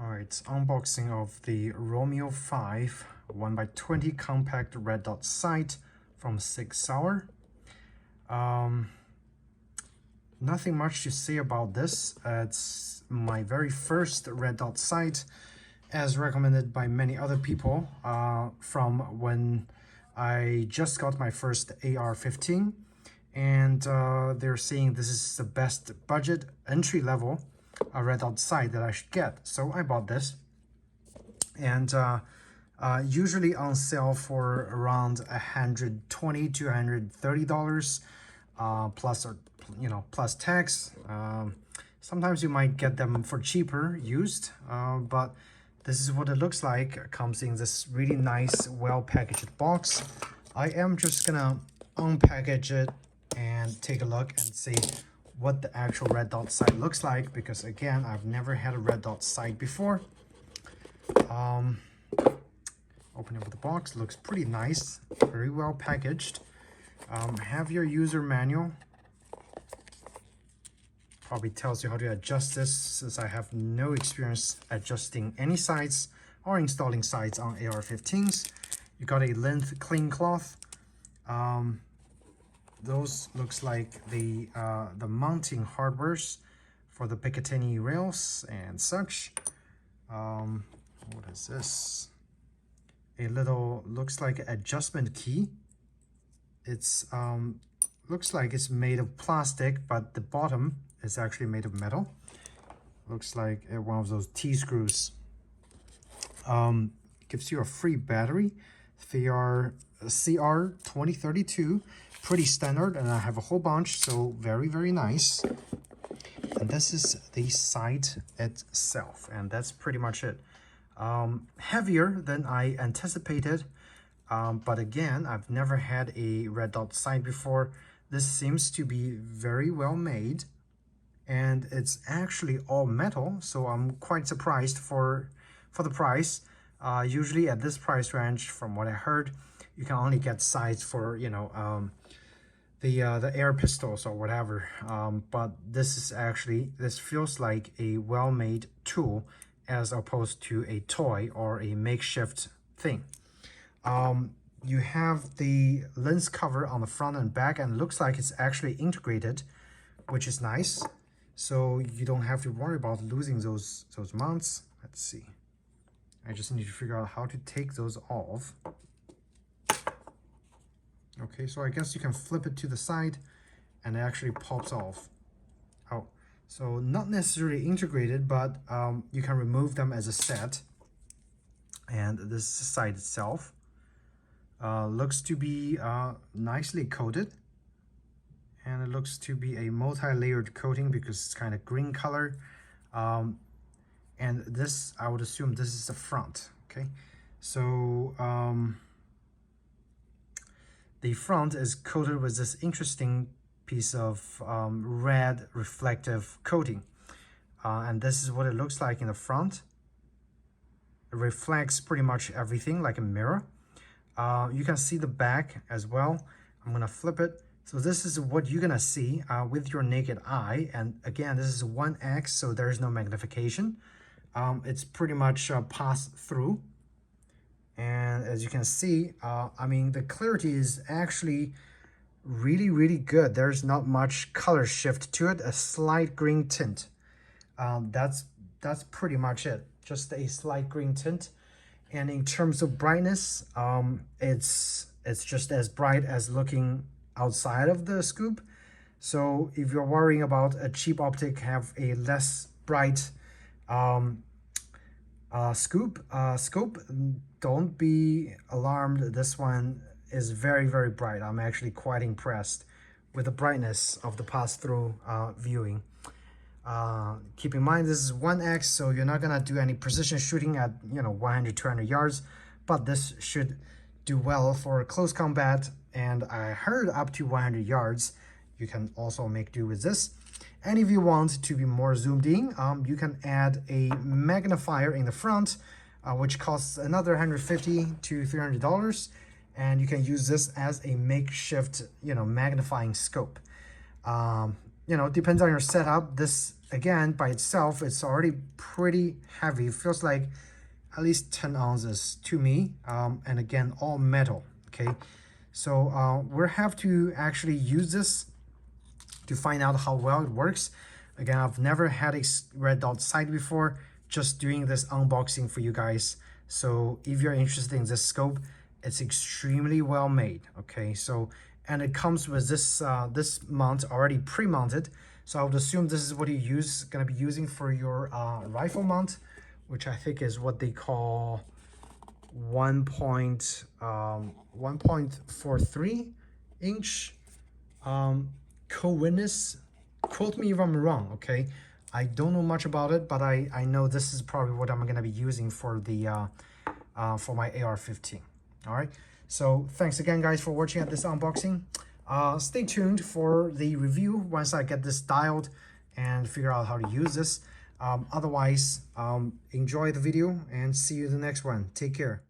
Alright, unboxing of the Romeo5 1x20 compact red dot sight from Sig Sauer. Nothing much to say about this. It's my very first red dot sight, as recommended by many other people from when I just got my first AR-15, and they're saying this is the best budget entry-level red dot sight that I should get. So I bought this, and usually on sale for around $120 to $130 plus, or plus tax. Sometimes you might get them for cheaper used, but this is what it looks like. It comes in this really nice, well packaged box. I am just gonna unpackage it and take a look and see what the actual red dot sight looks like, because again, I've never had a red dot sight before. Opening up the box, looks pretty nice, very well packaged. Have your user manual. Probably tells you how to adjust this, since I have no experience adjusting any sights or installing sights on AR-15s. You got a length clean cloth. Those looks like the mounting hardwares for the Picatinny rails and such. What is this? A little, looks like adjustment key. It's looks like it's made of plastic, but the bottom is actually made of metal. Looks like one of those T-screws. Gives you a free battery, CR2032, pretty standard, and I have a whole bunch, so very, very nice. And this is the sight itself, and that's pretty much it. Heavier than I anticipated, but again, I've never had a red dot sight before. This seems to be very well made, and it's actually all metal, so I'm quite surprised for the price. Usually at this price range, from what I heard, you can only get sights for the air pistols or whatever, but this feels like a well-made tool as opposed to a toy or a makeshift thing. You have the lens cover on the front and back, and it looks like it's actually integrated, which is nice, so you don't have to worry about losing those mounts. Let's see, I just need to figure out how to take those off. Okay, so I guess you can flip it to the side and it actually pops off. Oh, so not necessarily integrated, but you can remove them as a set. And this is the sight itself. Looks to be nicely coated. And it looks to be a multi-layered coating because it's kind of green color. And this, I would assume this is the front, okay? So, the front is coated with this interesting piece of red reflective coating. And this is what it looks like in the front. It reflects pretty much everything like a mirror. You can see the back as well. I'm gonna flip it. So this is what you're gonna see with your naked eye. And again, this is 1x, so there's no magnification. It's pretty much pass through. And as you can see, I mean, the clarity is actually really, really good. There's not much color shift to it, a slight green tint. That's pretty much it, just a slight green tint. And in terms of brightness, it's just as bright as looking outside of the scope. So if you're worrying about a cheap optic have a less bright scope, don't be alarmed. This one is very, very bright. I'm actually quite impressed with the brightness of the pass-through viewing. Keep in mind, this is 1x, so you're not gonna do any precision shooting at 100, 200 yards, but this should do well for close combat, and I heard up to 100 yards. You can also make do with this. And if you want to be more zoomed in, you can add a magnifier in the front, which costs another $150 to $300, and you can use this as a makeshift, magnifying scope. you know, depends on your setup. This, again, by itself, it's already pretty heavy. It feels like at least 10 ounces to me. And again, all metal, okay? So we'll have to actually use this to find out how well it works. Again, I've never had a red dot sight before, just doing this unboxing for you guys. So if you're interested in this scope, it's extremely well made, okay? So, and it comes with this this mount already pre-mounted. So I would assume this is what you gonna be using for your rifle mount, which I think is what they call 1.43 inch co-witness. Quote me if I'm wrong, okay? I don't know much about it, but I know this is probably what I'm gonna be using for the for my AR-15. All right, so thanks again, guys, for watching at this unboxing. Stay tuned for the review once I get this dialed and figure out how to use this. Otherwise, enjoy the video and see you in the next one. Take care.